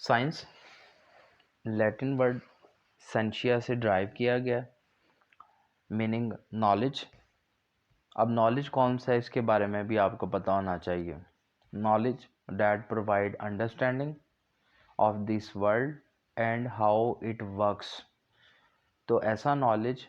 Science Latin word सेंशिया से drive किया गया, मीनिंग नॉलेज। अब नॉलेज कौन सा है इसके बारे में भी आपको पता होना चाहिए। Knowledge that provide understanding of this world and how it works. तो ऐसा नॉलेज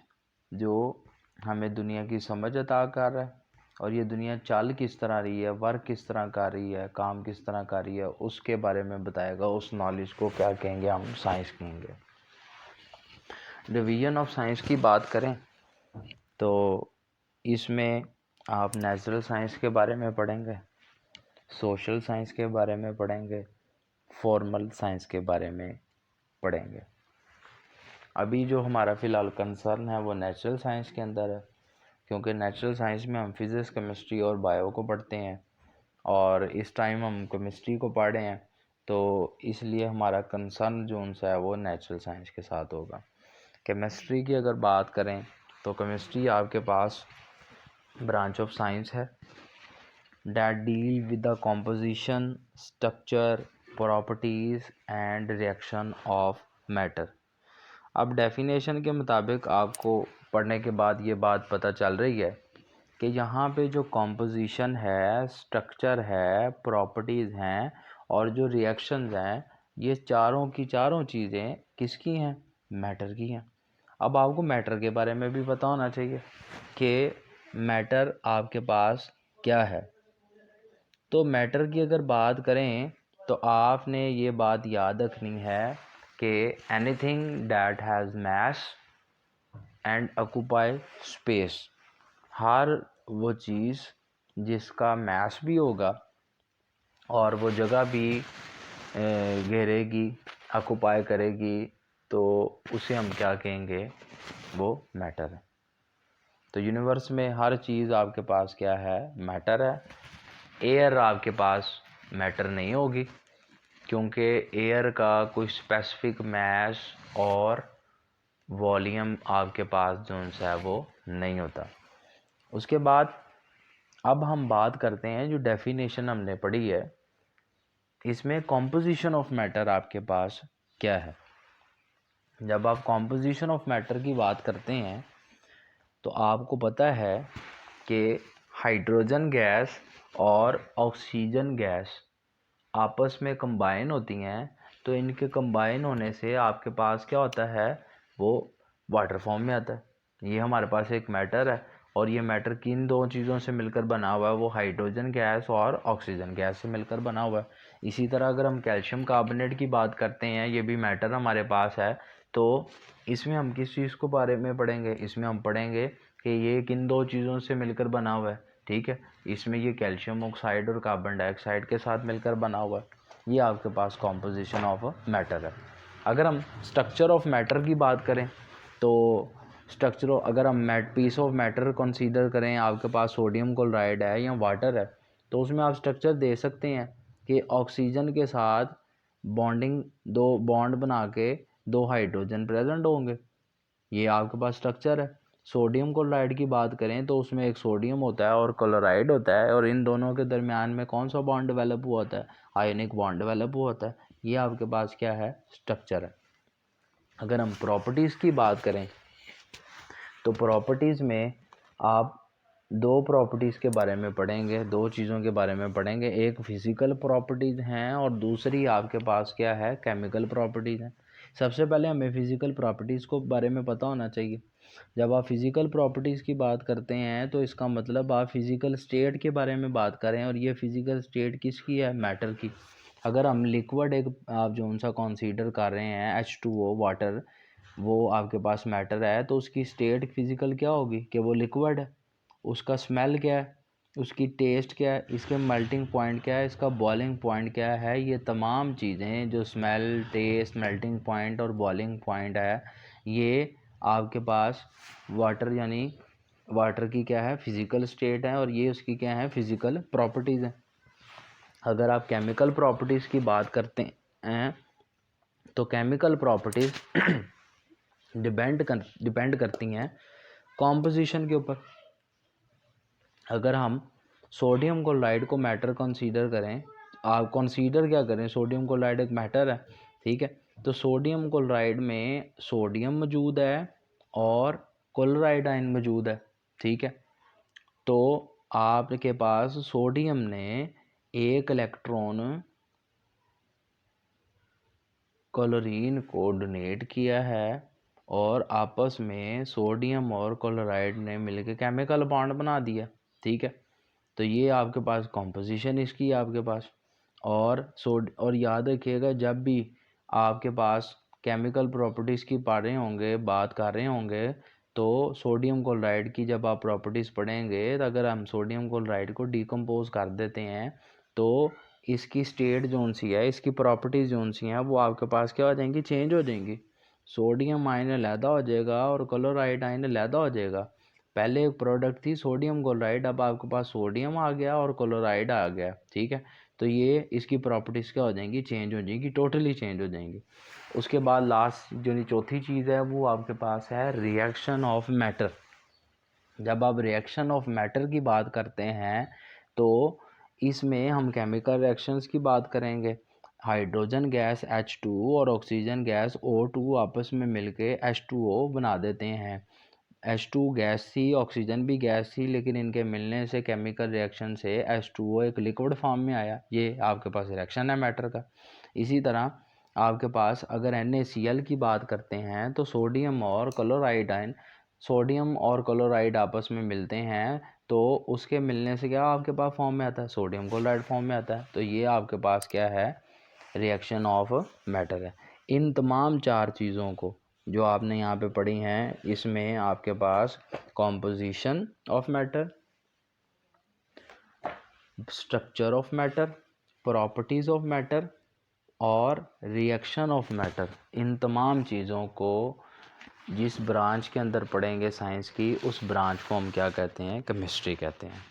जो हमें दुनिया की समझ अता कर रहा है और ये दुनिया चल किस तरह रही है, वर्क किस तरह कर रही है, काम किस तरह कर रही है, उसके बारे में बताएगा। उस नॉलेज को क्या कहेंगे हम? साइंस कहेंगे। डिवीजन ऑफ साइंस की बात करें तो इसमें आप नेचुरल साइंस के बारे में पढ़ेंगे, सोशल साइंस के बारे में पढ़ेंगे, फॉर्मल साइंस के बारे में पढ़ेंगे। अभी जो हमारा फ़िलहाल कंसर्न है वो नेचुरल साइंस के अंदर है, क्योंकि नेचुरल साइंस में हम फिज़िक्स, केमिस्ट्री और बायो को पढ़ते हैं और इस टाइम हम केमिस्ट्री को पढ़ रहे हैं, तो इसलिए हमारा कंसर्न जो उनसे है वो नेचुरल साइंस के साथ होगा। केमिस्ट्री की अगर बात करें तो केमिस्ट्री आपके पास ब्रांच ऑफ साइंस है that deal with the composition, structure, properties and reaction of matter। अब डेफिनेशन के मुताबिक आपको पढ़ने के बाद ये बात पता चल रही है कि यहाँ पे जो कॉम्पोजिशन है, स्ट्रक्चर है, प्रॉपर्टीज़ हैं और जो रिएक्शंस हैं, ये चारों की चारों चीज़ें किसकी हैं? मैटर की हैं। अब आपको मैटर के बारे में भी पता होना चाहिए कि मैटर आपके पास क्या है। तो मैटर की अगर बात करें तो आपने ये बात याद रखनी है कि anything that has mass and occupy space, हर वो चीज़ जिसका मास भी होगा और वो जगह भी घेरेगी, ऑक्यूपाई करेगी, तो उसे हम क्या कहेंगे? वो मैटर है। तो यूनिवर्स में हर चीज़ आपके पास क्या है? मैटर है। एयर आपके पास मैटर नहीं होगी, क्योंकि एयर का कोई स्पेसिफिक मास और वॉल्यूम आपके पास जो है वो नहीं होता। उसके बाद अब हम बात करते हैं जो डेफिनेशन हमने पढ़ी है, इसमें कॉम्पोजिशन ऑफ मैटर आपके पास क्या है। जब आप कॉम्पोजिशन ऑफ मैटर की बात करते हैं तो आपको पता है कि हाइड्रोजन गैस और ऑक्सीजन गैस आपस में कंबाइन होती हैं, तो इनके कंबाइन होने से आपके पास क्या होता है? वो वाटर फॉर्म में आता है। ये हमारे पास एक मैटर है और ये मैटर किन दो चीज़ों से मिलकर बना हुआ है? वो हाइड्रोजन गैस और ऑक्सीजन गैस से मिलकर बना हुआ है। इसी तरह अगर हम कैल्शियम कार्बोनेट की बात करते हैं, ये भी मैटर हमारे पास है, तो इसमें हम किस चीज़ को बारे में पढ़ेंगे? इसमें हम पढ़ेंगे कि ये किन दो चीज़ों से मिलकर बना हुआ है। ठीक है, इसमें ये कैल्शियम ऑक्साइड और कार्बन डाइऑक्साइड के साथ मिलकर बना हुआ है। ये आपके पास कॉम्पोजिशन ऑफ मैटर है। अगर हम स्ट्रक्चर ऑफ मैटर की बात करें तो स्ट्रक्चर, अगर हम पीस ऑफ मैटर कंसीडर करें, आपके पास सोडियम क्लोराइड है या वाटर है, तो उसमें आप स्ट्रक्चर दे सकते हैं कि ऑक्सीजन के साथ बॉन्डिंग, दो बॉन्ड बना के दो हाइड्रोजन प्रेजेंट होंगे। ये आपके पास स्ट्रक्चर है। सोडियम क्लोराइड की बात करें तो उसमें एक सोडियम होता है और क्लोराइड होता है, और इन दोनों के दरमियान में कौन सा बॉन्ड डेवलप हुआ होता है? आयनिक बॉन्ड डेवलप हुआ होता है। ये आपके पास क्या है? स्ट्रक्चर है। अगर हम प्रॉपर्टीज़ की बात करें तो प्रॉपर्टीज़ में आप दो प्रॉपर्टीज़ के बारे में पढ़ेंगे, दो चीज़ों के बारे में पढ़ेंगे। एक फिज़िकल प्रॉपर्टीज़ हैं और दूसरी आपके पास क्या है? केमिकल प्रॉपर्टीज़ हैं। सबसे पहले हमें फ़िज़िकल प्रॉपर्टीज़ को बारे में पता होना चाहिए। जब आप फिज़िकल प्रॉपर्टीज़ की बात करते हैं तो इसका मतलब आप फिज़िकल स्टेट के बारे में बात करें, और ये फिज़िकल स्टेट किसकी है? मैटर की। अगर हम लिक्विड एक आप जो सा कंसीडर कर रहे हैं H2O वाटर, वो आपके पास मैटर है, तो उसकी स्टेट फिज़िकल क्या होगी? कि वो लिक्विड है। उसका स्मेल क्या है? उसकी टेस्ट क्या है? इसके मेल्टिंग पॉइंट क्या है? इसका बॉइलिंग पॉइंट क्या है? ये तमाम चीज़ें जो स्मेल, टेस्ट, मेल्टिंग पॉइंट और बॉइलिंग पॉइंट है, ये आपके पास वाटर यानी वाटर की क्या है? फिज़िकल स्टेट है, और ये उसकी क्या है? फिज़िकल प्रॉपर्टीज़ हैं। अगर आप केमिकल प्रॉपर्टीज़ की बात करते हैं तो केमिकल प्रॉपर्टीज़ डिपेंड करती हैं कॉम्पोजिशन के ऊपर। अगर हम सोडियम क्लोराइड को मैटर कंसीडर करें, आप कंसीडर क्या करें, सोडियम क्लोराइड एक मैटर है, ठीक है। तो सोडियम क्लोराइड में सोडियम मौजूद है और क्लोराइड आयन मौजूद है, ठीक है। तो आपके पास सोडियम ने एक इलेक्ट्रॉन क्लोरीन को डोनेट किया है और आपस में सोडियम और क्लोराइड ने मिलकर केमिकल बॉन्ड बना दिया, ठीक है। तो ये आपके पास कॉम्पोजिशन इसकी है आपके पास। और याद रखिएगा, जब भी आपके पास केमिकल प्रॉपर्टीज़ की बात कर रहे होंगे तो सोडियम क्लोराइड की जब आप प्रॉपर्टीज़ पढ़ेंगे, तो अगर हम सोडियम क्लोराइड को डिकम्पोज कर देते हैं तो इसकी स्टेट जोन सी है, इसकी प्रॉपर्टीज़ जोन सी हैं, वो आपके पास क्या हो जाएंगी, चेंज हो जाएंगी। सोडियम आयन अलहदा हो जाएगा और क्लोराइड आयन अलहदा हो जाएगा। पहले एक प्रोडक्ट थी सोडियम क्लोराइड, अब आपके पास सोडियम आ गया और क्लोराइड आ गया, ठीक है। तो ये इसकी प्रॉपर्टीज़ क्या हो जाएंगी, चेंज हो जाएंगी, टोटली चेंज हो जाएंगी। उसके बाद लास्ट जो चौथी चीज़ है वो आपके पास है रिएक्शन ऑफ मैटर। जब आप रिएक्शन ऑफ मैटर की बात करते हैं तो इसमें हम केमिकल रिएक्शंस की बात करेंगे। हाइड्रोजन गैस H2 और ऑक्सीजन गैस O2 आपस में मिलके H2O बना देते हैं। H2 गैस थी, ऑक्सीजन भी गैस थी, लेकिन इनके मिलने से केमिकल रिएक्शन से H2O एक लिक्विड फॉर्म में आया। ये आपके पास रिएक्शन है मैटर का। इसी तरह आपके पास अगर NaCl की बात करते हैं तो सोडियम और क्लोराइड आपस में मिलते हैं तो उसके मिलने से क्या आपके पास फॉर्म में आता है, सोडियम क्लोराइड फॉर्म में आता है। तो ये आपके पास क्या है, रिएक्शन ऑफ मैटर है। इन तमाम चार चीज़ों को जो आपने यहाँ पे पढ़ी हैं, इसमें आपके पास composition of matter, structure of matter, properties of matter और रिएक्शन ऑफ मैटर, इन तमाम चीज़ों को जिस ब्रांच के अंदर पढ़ेंगे साइंस की, उस ब्रांच को हम क्या कहते हैं, केमिस्ट्री कहते हैं।